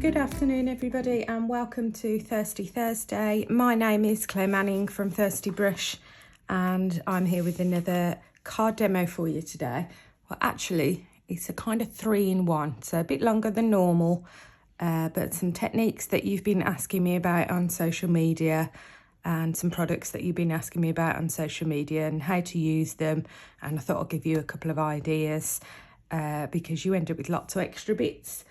Good afternoon everybody and welcome to Thirsty Thursday. My name is Claire Manning from Thirsty Brush and I'm here with another card demo for you today. Well, actually it's a kind of 3-in-1, so a bit longer than normal, but some techniques that you've been asking me about on social media and some products that you've been asking me about on social media and how to use them, and I thought I'll give you a couple of ideas because you end up with lots of extra bits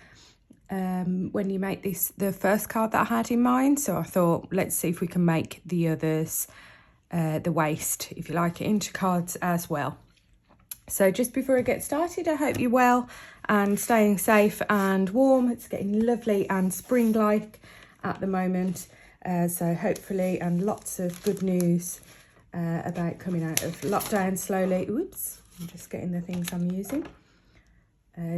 when you make the first card that I had in mind. So I thought, let's see if we can make the others, the waste, if you like, it into cards as well. So just before I get started, I hope you're well and staying safe and warm. It's getting lovely and spring-like at the moment. So hopefully, and lots of good news about coming out of lockdown slowly. Oops, I'm just getting the things I'm using.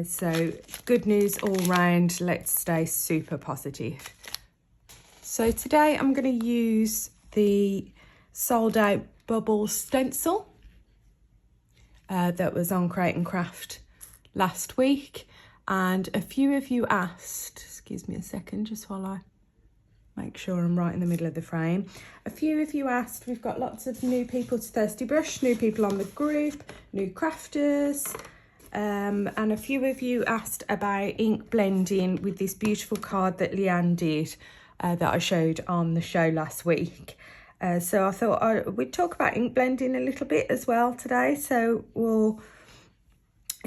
So good news all round. Let's stay super positive. So today I'm going to use the sold out bubble stencil that was on Create and Craft last week, and a few of you asked, excuse me a second just while I make sure I'm right in the middle of the frame. A few of you asked, we've got lots of new people to Thirsty Brush, new people on the group, new crafters. And a few of you asked about ink blending with this beautiful card that Leanne did that I showed on the show last week. So I thought we'd talk about ink blending a little bit as well today. So we'll,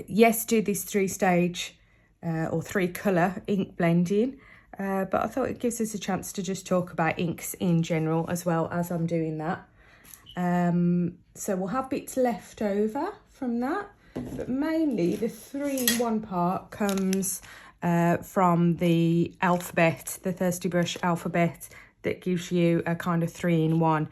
yes, do this 3-stage or 3-colour ink blending. But I thought it gives us a chance to just talk about inks in general as well as I'm doing that. So we'll have bits left over from that. But mainly the 3-in-1 part comes from the alphabet, the Thirsty Brush alphabet, that gives you a kind of 3-in-1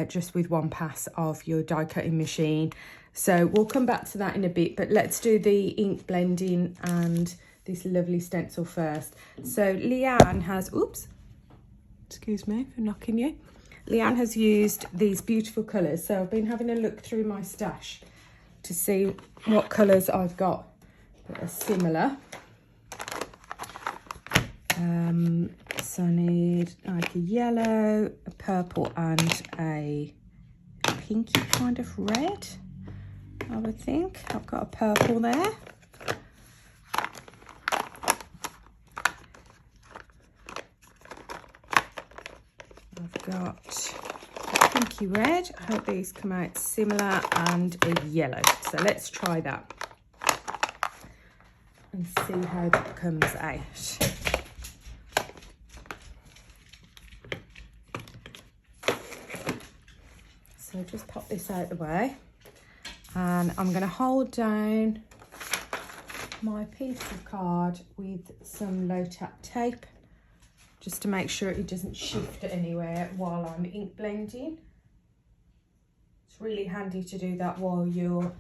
just with one pass of your die cutting machine. So we'll come back to that in a bit, but let's do the ink blending and this lovely stencil first. So Leanne has, oops, excuse me for knocking you. Leanne has used these beautiful colours. So I've been having a look through my stash to see what colours I've got that are similar. So I need like a yellow, a purple and a pinky kind of red, I would think. I've got a purple there. I've got pinky red. I hope these come out similar, and a yellow. So let's try that and see how that comes out. So just pop this out of the way, and I'm going to hold down my piece of card with some low tap tape just to make sure it doesn't shift anywhere while I'm ink blending. It's really handy to do that while you're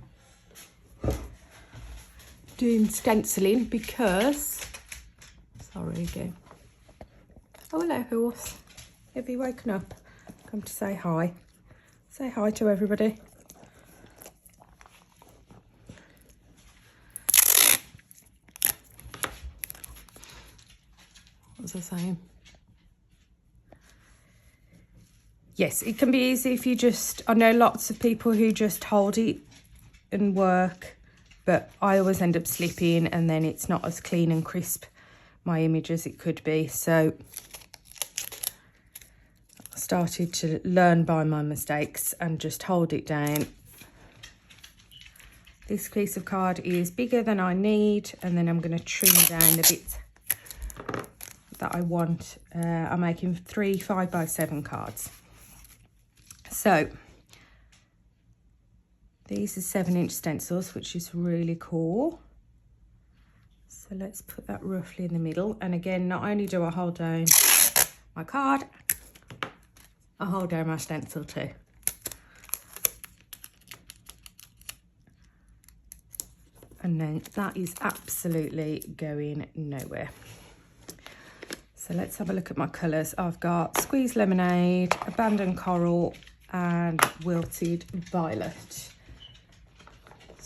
doing stenciling because, sorry again. Oh, hello horse. Have you woken up? Come to say hi. Say hi to everybody. What was I saying? Yes, it can be easy if you just, I know lots of people who just hold it and work, but I always end up slipping and then it's not as clean and crisp, my image, as it could be. So I started to learn by my mistakes and just hold it down. This piece of card is bigger than I need, and then I'm going to trim down the bits that I want. I'm making 3 5x7 cards. So these are 7-inch stencils, which is really cool. So let's put that roughly in the middle. And again, not only do I hold down my card, I hold down my stencil too. And then that is absolutely going nowhere. So let's have a look at my colours. I've got Squeezed Lemonade, Abandoned Coral and Wilted Violet.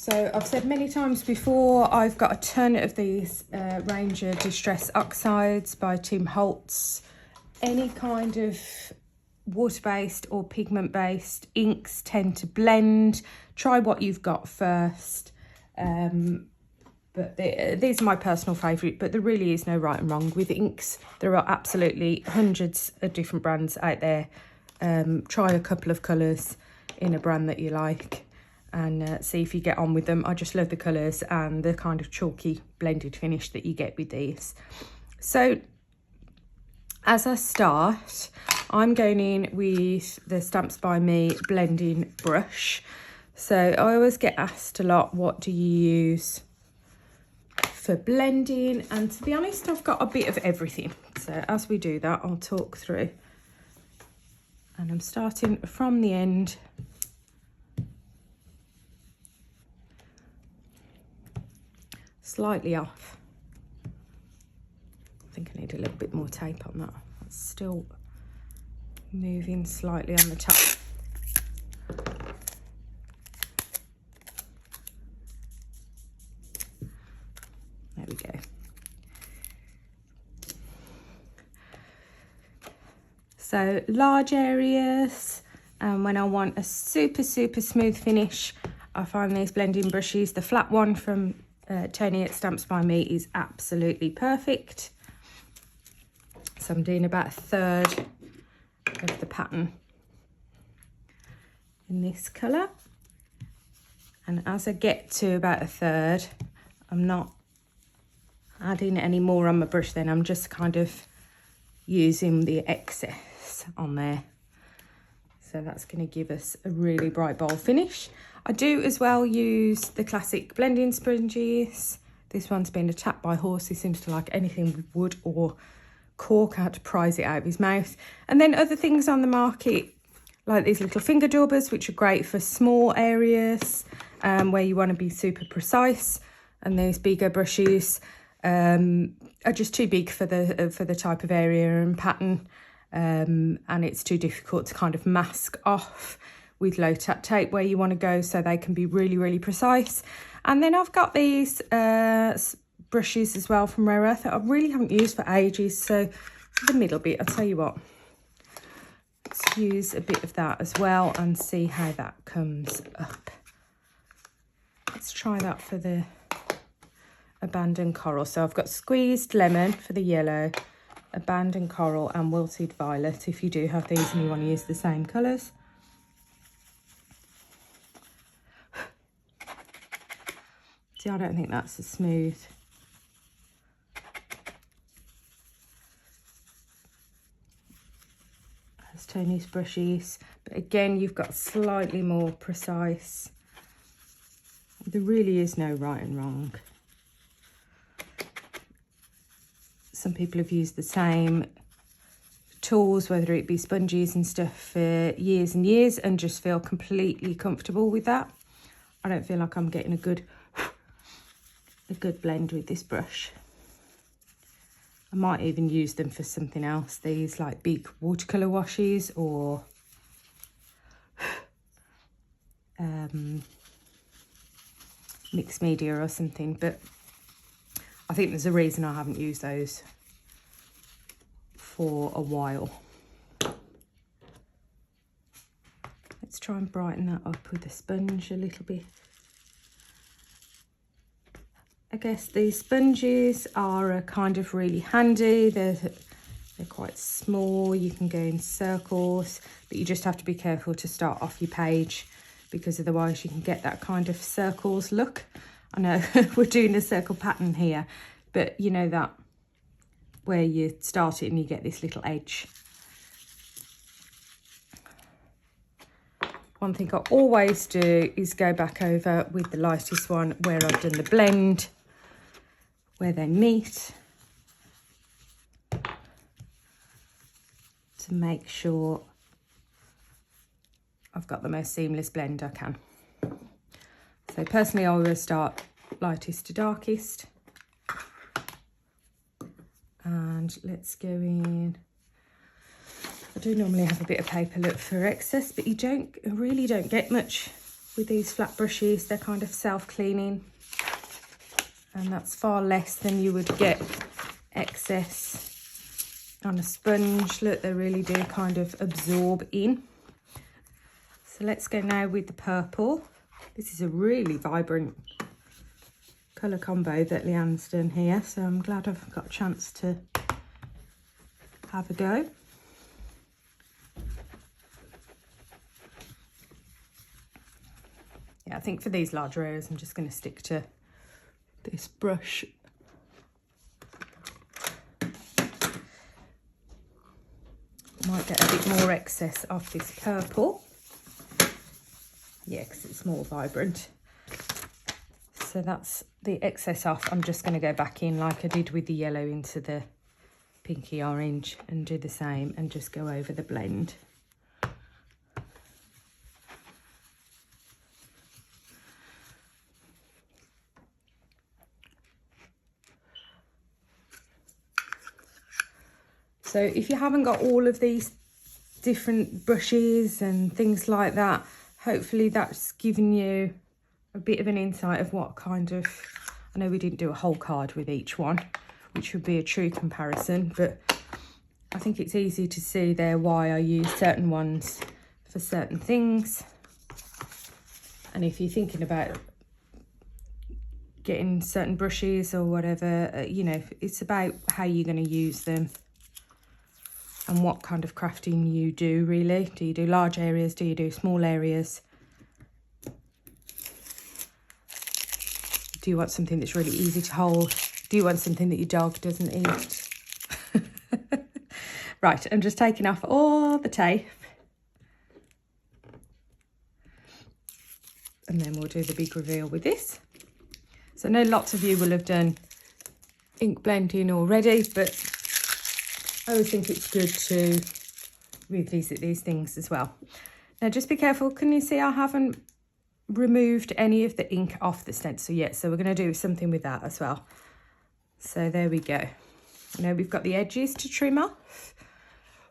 So I've said many times before, I've got a ton of these Ranger Distress Oxides by Tim Holtz. Any kind of water-based or pigment-based inks tend to blend. Try what you've got first. But these are my personal favourite, but there really is no right and wrong with inks. There are absolutely hundreds of different brands out there. Try a couple of colours in a brand that you like and see if you get on with them. I just love the colours and the kind of chalky blended finish that you get with these. So as I start, I'm going in with the Stamps by Me blending brush. So I always get asked a lot, what do you use for blending? And to be honest, I've got a bit of everything. So as we do that, I'll talk through. And I'm starting from the end. Slightly off. I think I need a little bit more tape on that. It's still moving slightly on the top. There we go. So large areas, and when I want a super smooth finish, I find these blending brushes. The flat one from Tony at Stamps by Me is absolutely perfect. So I'm doing about 1/3 of the pattern in this colour. And as I get to about 1/3, I'm not adding any more on my brush then. I'm just kind of using the excess on there. So that's going to give us a really bright bold finish. I do as well use the classic blending sponges. This one's been attacked by a horse. He seems to like anything with wood or cork. I had to prise it out of his mouth. And then other things on the market, like these little finger daubers, which are great for small areas where you want to be super precise. And these bigger brushes are just too big for the type of area and pattern. And it's too difficult to kind of mask off with low tape where you want to go, so they can be really precise. And then I've got these brushes as well from Rare Earth that I really haven't used for ages. So for the middle bit, I'll tell you what, let's use a bit of that as well and see how that comes up. Let's try that for the Abandoned Coral. So I've got Squeezed Lemon for the yellow, Abandoned Coral and Wilted Violet, if you do have these and you want to use the same colours. See, I don't think that's as smooth. As Tony's brushes, but again, you've got slightly more precise. There really is no right and wrong. Some people have used the same tools, whether it be sponges and stuff, for years and years and just feel completely comfortable with that. I don't feel like I'm getting a good blend with this brush. I might even use them for something else, these like big watercolour washes or mixed media or something, but I think there's a reason I haven't used those for a while. Let's try and brighten that up with a sponge a little bit. I guess these sponges are kind of really handy. They're quite small. You can go in circles, but you just have to be careful to start off your page, because otherwise you can get that kind of circles look. I know we're doing a circle pattern here, but you know that where you start it and you get this little edge. One thing I always do is go back over with the lightest one where I've done the blend, where they meet, to make sure I've got the most seamless blend I can. So personally, I always start lightest to darkest. And let's go in. I do normally have a bit of paper look for excess, but you really don't get much with these flat brushes. They're kind of self-cleaning, and that's far less than you would get excess on a sponge. Look, they really do kind of absorb in. So let's go now with the purple. This is a really vibrant colour combo that Leanne's done here, so I'm glad I've got a chance to have a go. Yeah, I think for these larger areas I'm just going to stick to this brush. Might get a bit more excess of this purple. Yeah, because it's more vibrant. So that's the excess off. I'm just going to go back in like I did with the yellow into the pinky orange and do the same and just go over the blend. So if you haven't got all of these different brushes and things like that, hopefully that's given you a bit of an insight of what kind of, I know we didn't do a whole card with each one, which would be a true comparison, but I think it's easy to see there why I use certain ones for certain things. And if you're thinking about getting certain brushes or whatever, you know, it's about how you're going to use them and what kind of crafting you do, really. Do you do large areas? Do you do small areas? Do you want something that's really easy to hold? Do you want something that your dog doesn't eat? Right, I'm just taking off all the tape. And then we'll do the big reveal with this. So I know lots of you will have done ink blending already, but I always think it's good to revisit these things as well. Now just be careful, can you see I haven't removed any of the ink off the stencil yet, so we're going to do something with that as well. So there we go. Now we've got the edges to trim off.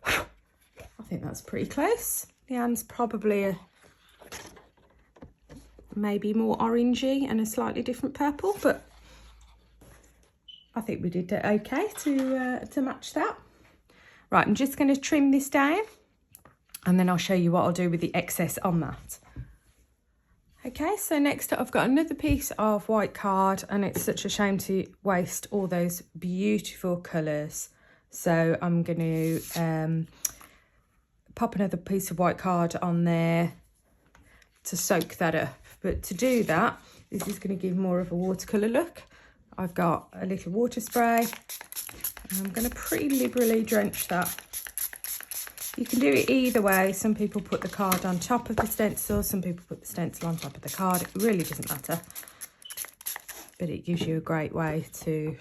I think that's pretty close. Leanne's probably maybe more orangey and a slightly different purple, but I think we did okay to match that. Right, I'm just going to trim this down and then I'll show you what I'll do with the excess on that. Okay, so next up I've got another piece of white card, and it's such a shame to waste all those beautiful colours. So I'm going to pop another piece of white card on there to soak that up. But to do that, this is going to give more of a watercolour look. I've got a little water spray. I'm going to pretty liberally drench that. You can do it either way. Some people put the card on top of the stencil, some people put the stencil on top of the card. It really doesn't matter. But it gives you a great way to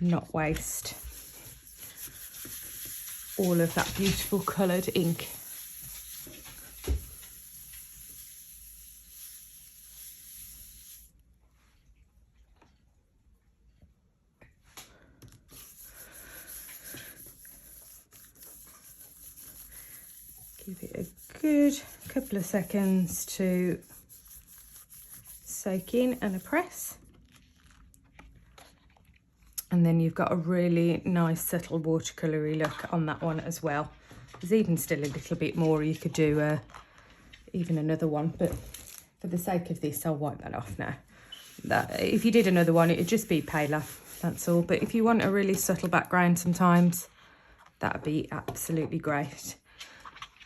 not waste all of that beautiful coloured ink. Give it a good couple of seconds to soak in and a press. And then you've got a really nice subtle watercolour-y look on that one as well. There's even still a little bit more. You could do even another one, but for the sake of this, I'll wipe that off now. If you did another one, it would just be paler, that's all. But if you want a really subtle background sometimes, that would be absolutely great.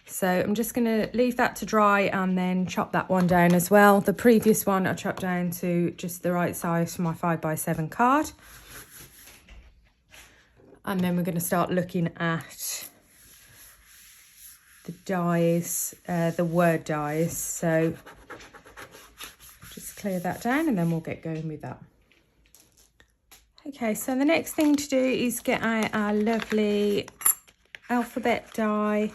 So I'm just going to leave that to dry and then chop that one down as well. The previous one I chopped down to just the right size for my 5x7 card. And then we're going to start looking at the dies, the word dies. So just clear that down and then we'll get going with that. Okay, so the next thing to do is get out our lovely alphabet die,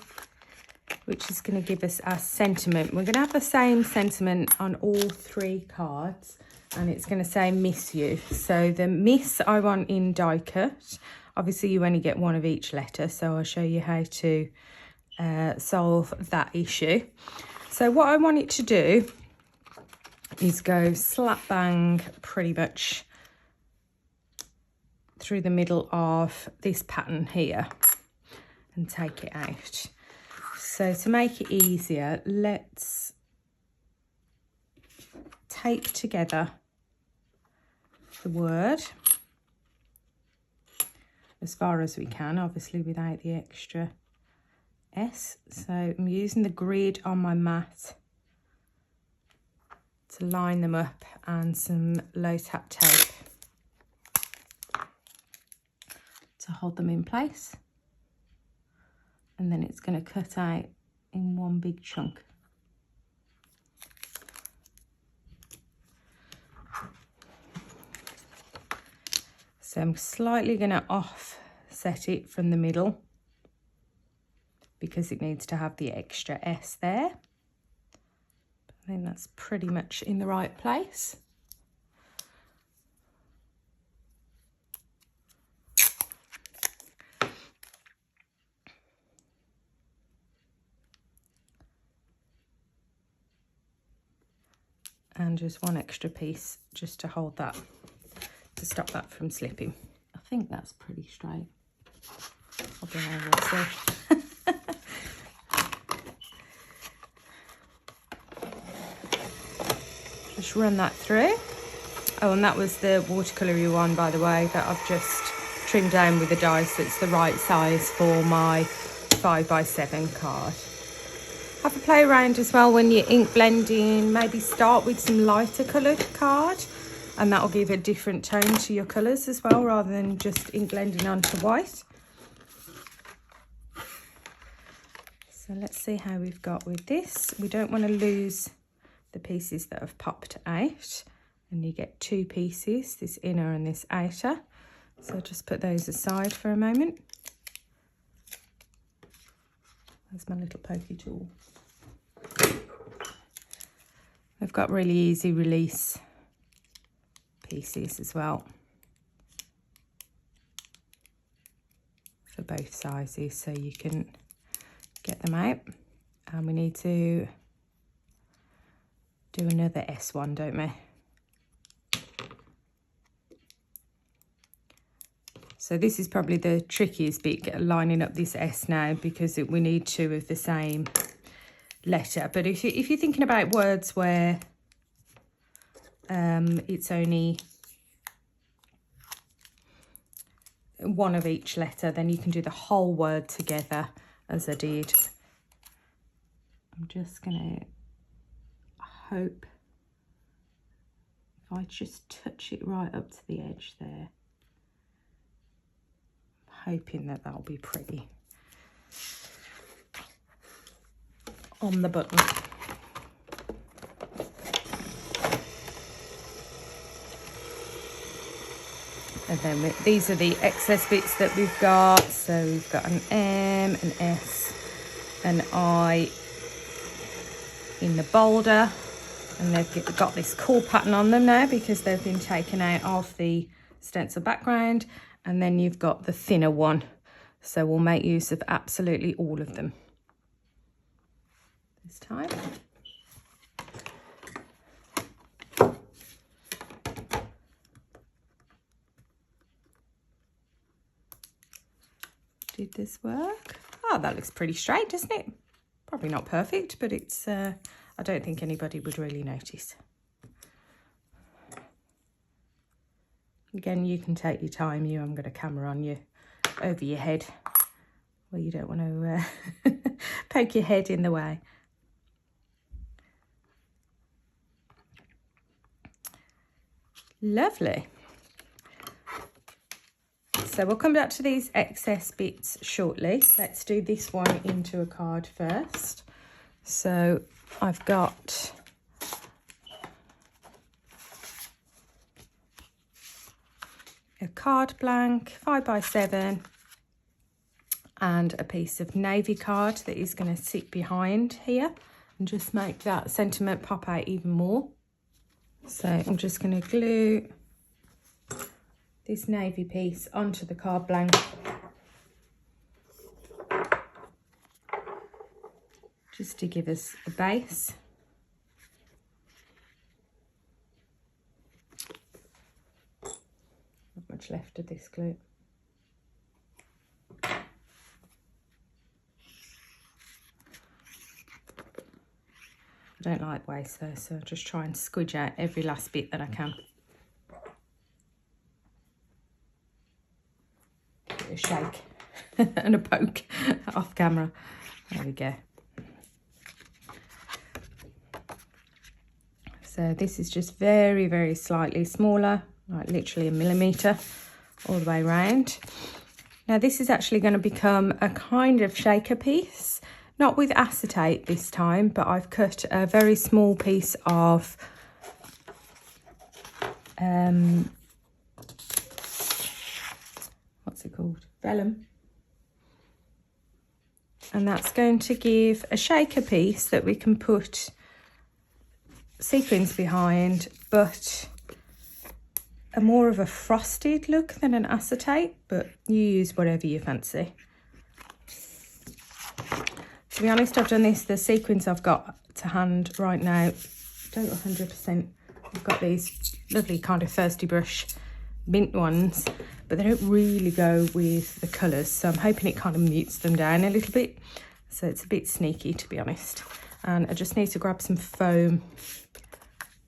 which is going to give us our sentiment. We're going to have the same sentiment on all three cards, and it's going to say miss you. So the miss I want in die cut. Obviously you only get one of each letter, so I'll show you how to solve that issue. So what I want it to do is go slap bang pretty much through the middle of this pattern here and take it out. So to make it easier, let's tape together the word as far as we can, obviously without the extra S. So I'm using the grid on my mat to line them up and some low tap tape to hold them in place. And then it's going to cut out in one big chunk. So I'm slightly going to offset it from the middle because it needs to have the extra S there. I think that's pretty much in the right place. And just one extra piece just to hold that, to stop that from slipping. I think that's pretty straight. I don't know, we'll see. Just run that through. Oh, and that was the watercolour one, by the way, that I've just trimmed down with the dies. That's the right size for my 5x7 card. Have a play around as well when you're ink blending. Maybe start with some lighter coloured card, and that'll give a different tone to your colours as well, rather than just ink blending onto white. So let's see how we've got with this. We don't want to lose the pieces that have popped out, and you get two pieces, this inner and this outer. So just put those aside for a moment. There's my little pokey tool. I've got really easy release pieces as well for both sizes, so you can get them out. And we need to do another S one, don't we? So this is probably the trickiest bit, lining up this S now, because we need two of the same letter. But if you're thinking about words where it's only one of each letter, then you can do the whole word together as I did. I'm just gonna hope if I just touch it right up to the edge there, I'm hoping that that'll be pretty on the button. And then these are the excess bits that we've got. So we've got an M, an S, an I in the boulder, and they've got this cool pattern on them now because they've been taken out of the stencil background. And then you've got the thinner one, so we'll make use of absolutely all of them this time. Did this work? Oh, that looks pretty straight, doesn't it? Probably not perfect, but it's I don't think anybody would really notice. Again, you can take your time. I'm going to camera on you over your head. Well, you don't want to poke your head in the way. Lovely. So we'll come back to these excess bits shortly. Let's do this one into a card first. So I've got a card blank, 5x7, and a piece of navy card that is going to sit behind here and just make that sentiment pop out even more. So I'm just going to glue this navy piece onto the card blank, just to give us a base. Not much left of this glue. I don't like waste though, so I just try and squidge out every last bit that I can. Give it a shake and a poke off camera. There we go. So this is just very, very slightly smaller, like literally 1 millimetre all the way around. Now this is actually going to become a kind of shaker piece, not with acetate this time, but I've cut a very small piece of what's it called? Vellum. And that's going to give a shaker piece that we can put sequins behind, but a more of a frosted look than an acetate, but you use whatever you fancy. To be honest, I've done this, the sequins I've got to hand right now, don't 100%. I've got these lovely kind of thirsty brush mint ones, but they don't really go with the colours, so I'm hoping it kind of mutes them down a little bit. So it's a bit sneaky, to be honest. And I just need to grab some foam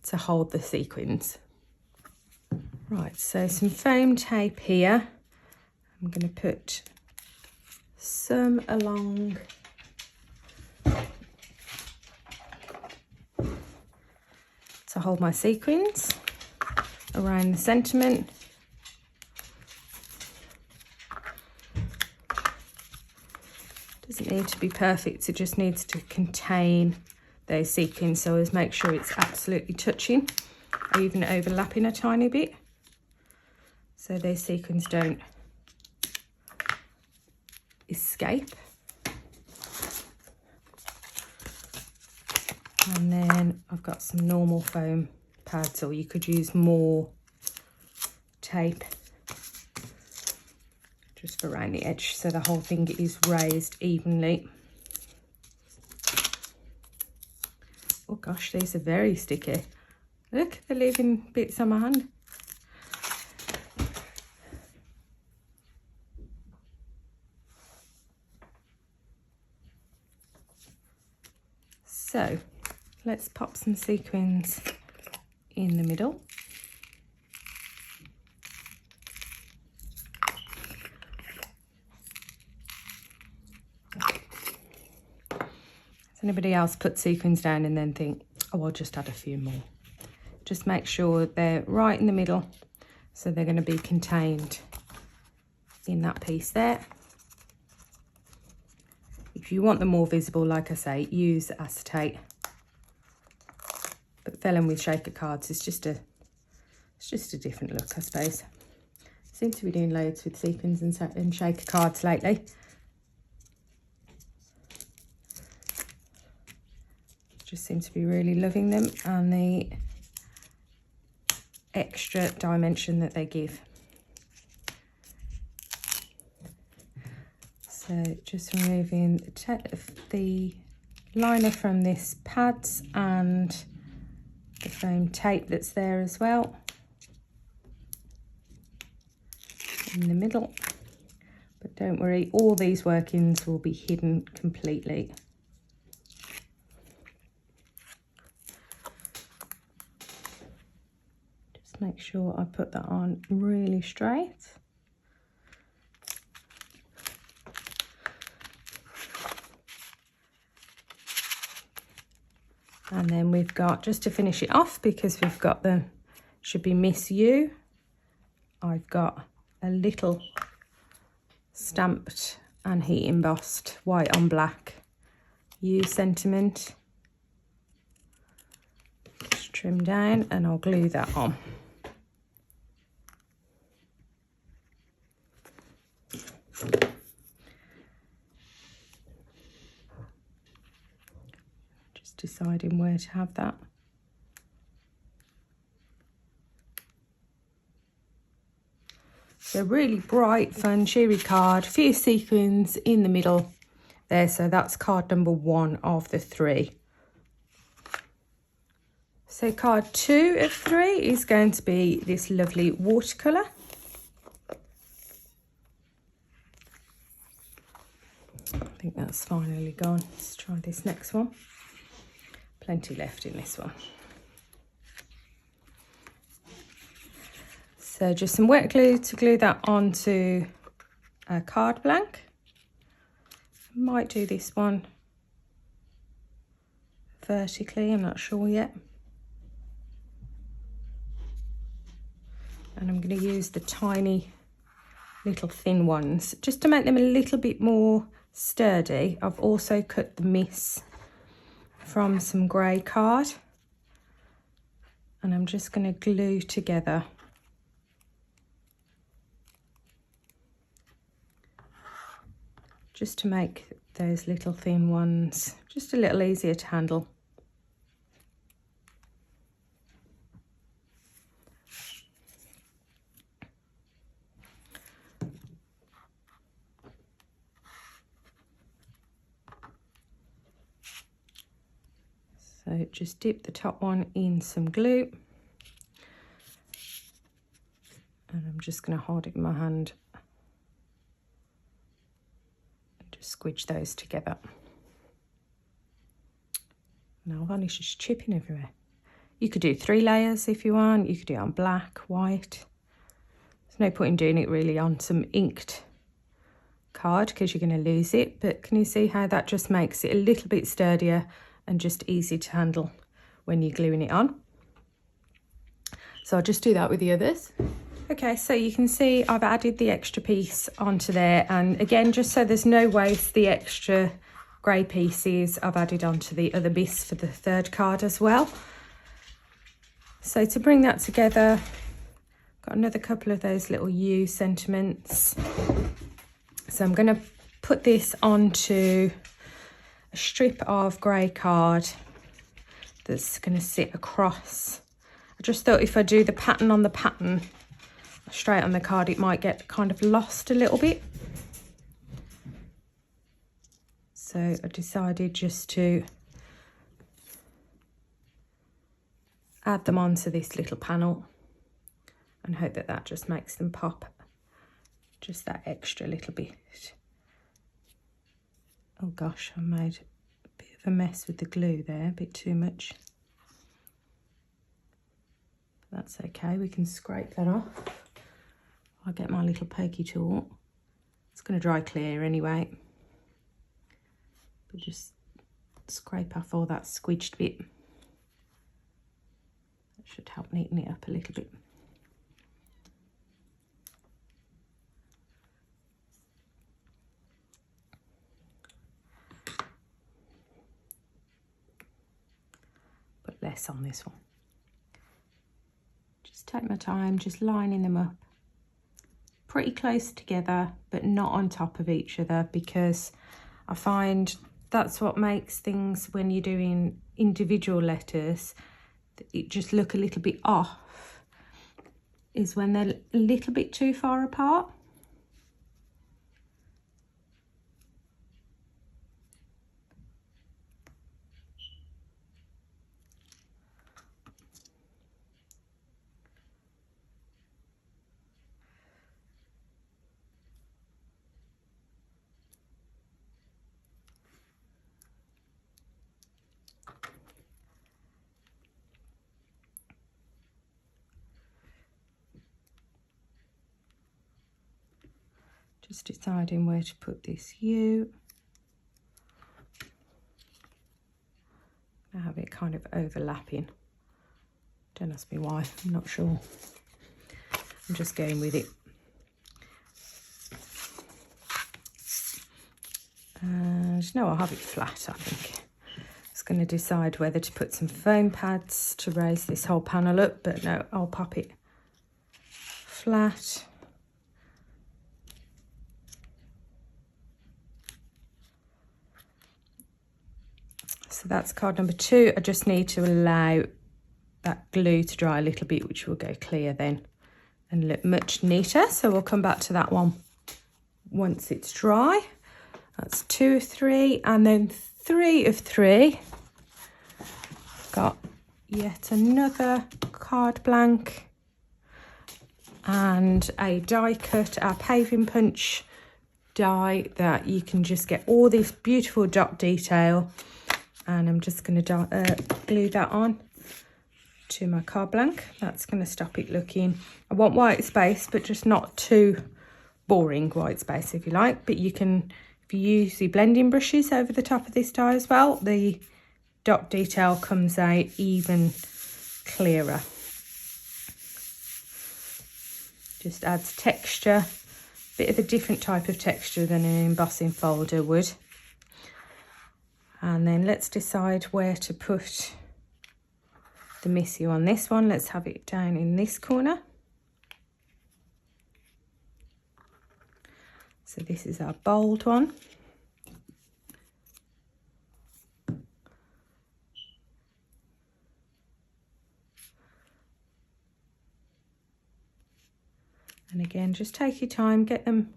to hold the sequins. Right, so some foam tape here. I'm going to put some along to hold my sequins around the sentiment. Doesn't need to be perfect, it just needs to contain those sequins, so as make sure it's absolutely touching, or even overlapping a tiny bit, so those sequins don't escape. And then I've got some normal foam pads, or you could use more tape just for around the edge, so the whole thing is raised evenly. Oh gosh, these are very sticky. Look, they're leaving bits on my hand. So let's pop some sequins in the middle. Does anybody else put sequins down and then think, oh, I'll just add a few more? Just make sure they're right in the middle, so they're going to be contained in that piece there. If you want them more visible, like I say, use acetate. But vellum with shaker cards is just a different look, I suppose. Seem to be doing loads with sequins and shaker cards lately. Just seem to be really loving them and the extra dimension that they give. So just removing the liner from this pads and the foam tape that's there as well in the middle. But don't worry, all these workings will be hidden completely. Just make sure I put that on really straight. And then we've got, just to finish it off, because we've got the, should be Miss You, I've got a little stamped and heat embossed white on black You sentiment. Just trim down and I'll glue that on. Deciding where to have that. So really bright, fun, cheery card, few sequins in the middle, there. So that's card number 1 of the 3. So card 2 of 3 is going to be this lovely watercolour. I think that's finally gone. Let's try this next one. Plenty left in this one. So just some wet glue to glue that onto a card blank. Might do this one vertically, I'm not sure yet. And I'm going to use the tiny little thin ones just to make them a little bit more sturdy. I've also cut the miss from some grey card, and I'm just going to glue together just to make those little thin ones just a little easier to handle. So just dip the top one in some glue, and I'm just going to hold it in my hand and just squidge those together. Now varnish is chipping everywhere. You could do 3 layers if you want. You could do it on black, white. There's no point in doing it really on some inked card because you're going to lose it, but can you see how that just makes it a little bit sturdier and just easy to handle when you're gluing it on? So I'll just do that with the others. Okay, so you can see I've added the extra piece onto there, and again, just so there's no waste, the extra grey pieces I've added onto the other miss for the 3rd card as well. So to bring that together, got another couple of those little U sentiments. So I'm going to put this onto a strip of grey card that's going to sit across. I just thought if I do the pattern on the pattern straight on the card, it might get kind of lost a little bit. So I decided just to add them onto this little panel and hope that that just makes them pop just that extra little bit. Oh gosh, I made a bit of a mess with the glue there, a bit too much. But that's okay, we can scrape that off. I'll get my little pokey tool. It's going to dry clear anyway. But just scrape off all that squidged bit. That should help neaten it up a little bit. Put less on this one. Just take my time, just lining them up pretty close together, but not on top of each other, because I find that's what makes things, when you're doing individual letters, it just look a little bit off, is when they're a little bit too far apart. Just deciding where to put this U. I have it kind of overlapping. Don't ask me why, I'm not sure. I'm just going with it. And no, I'll have it flat, I think. I was going to decide whether to put some foam pads to raise this whole panel up, but no, I'll pop it flat. So that's card number 2. I just need to allow that glue to dry a little bit, which will go clear then and look much neater. So we'll come back to that one once it's dry. That's 2 of 3, and then 3 of 3. Got yet another card blank and a die cut, our paving punch die that you can just get all this beautiful dot detail. And I'm just going to glue that on to my card blank. That's going to stop it looking, I want white space, but just not too boring white space if you like. But you can, if you use the blending brushes over the top of this die as well, the dot detail comes out even clearer. Just adds texture, bit of a different type of texture than an embossing folder would. And then let's decide where to put the missy on this one. Let's have it down in this corner. So this is our bold one. And again, just take your time, get them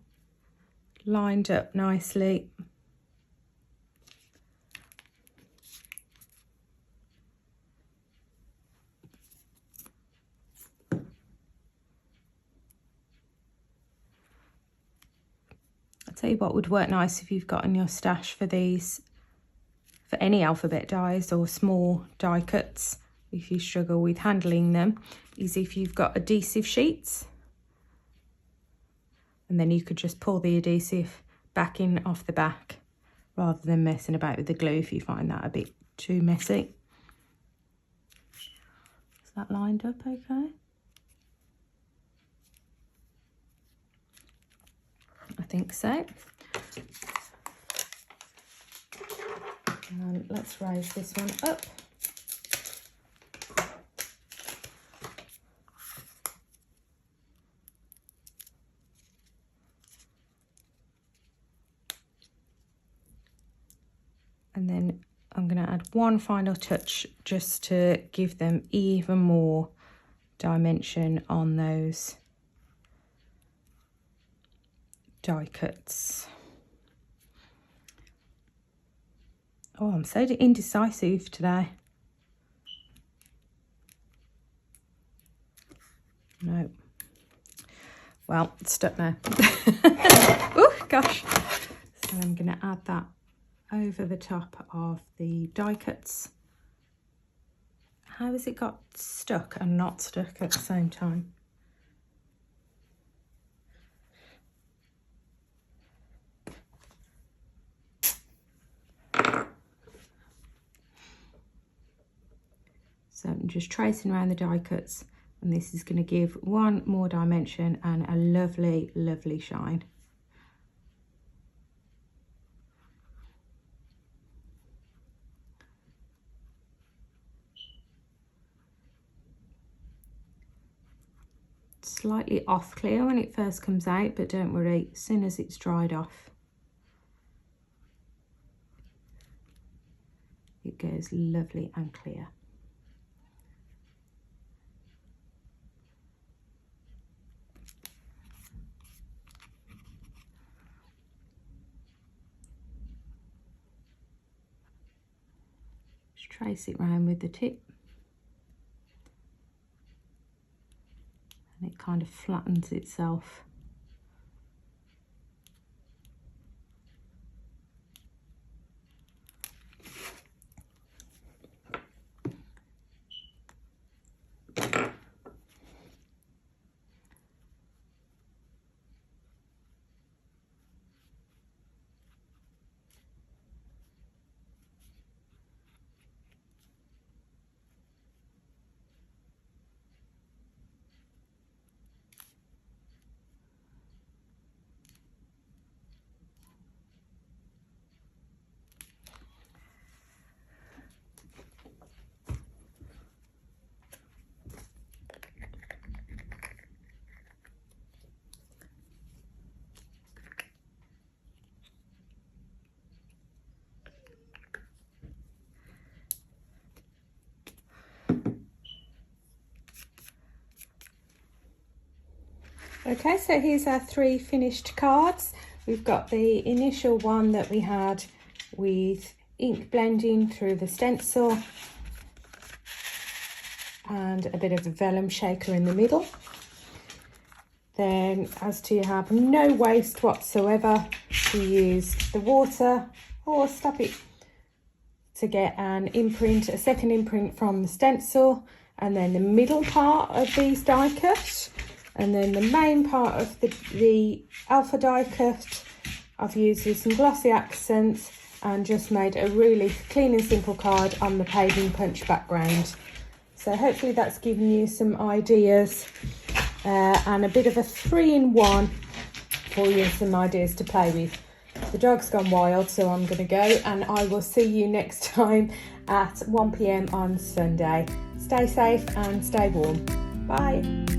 lined up nicely. I'll tell you what would work nice if you've got in your stash for these, for any alphabet dies or small die cuts, if you struggle with handling them, is if you've got adhesive sheets. And then you could just pull the adhesive back in off the back rather than messing about with the glue if you find that a bit too messy. Is that lined up okay? I think so. And let's raise this one up. And then I'm going to add one final touch just to give them even more dimension on those die cuts. Oh, I'm so indecisive today. No. Well, it's stuck now. Oh, gosh. So I'm going to add that over the top of the die cuts. How has it got stuck and not stuck at the same time? So I'm just tracing around the die cuts, and this is going to give one more dimension and a lovely, lovely shine. Slightly off clear when it first comes out, but don't worry, as soon as it's dried off, it goes lovely and clear. Just trace it round with the tip. And it kind of flattens itself. Okay, so here's our 3 finished cards. we've got the initial one that we had with ink blending through the stencil and a bit of a vellum shaker in the middle. Then, as to have no waste whatsoever, we used the water, stop it, to get an imprint, a second imprint from the stencil, and then the middle part of these die cut, and then the main part of the alpha die cut I've used with some glossy accents and just made a really clean and simple card on the paving punch background. So hopefully that's given you some ideas and a bit of a 3-in-1 for you, some ideas to play with. The dog's gone wild, so I'm going to go, and I will see you next time at 1 p.m. on Sunday. Stay safe and stay warm. Bye.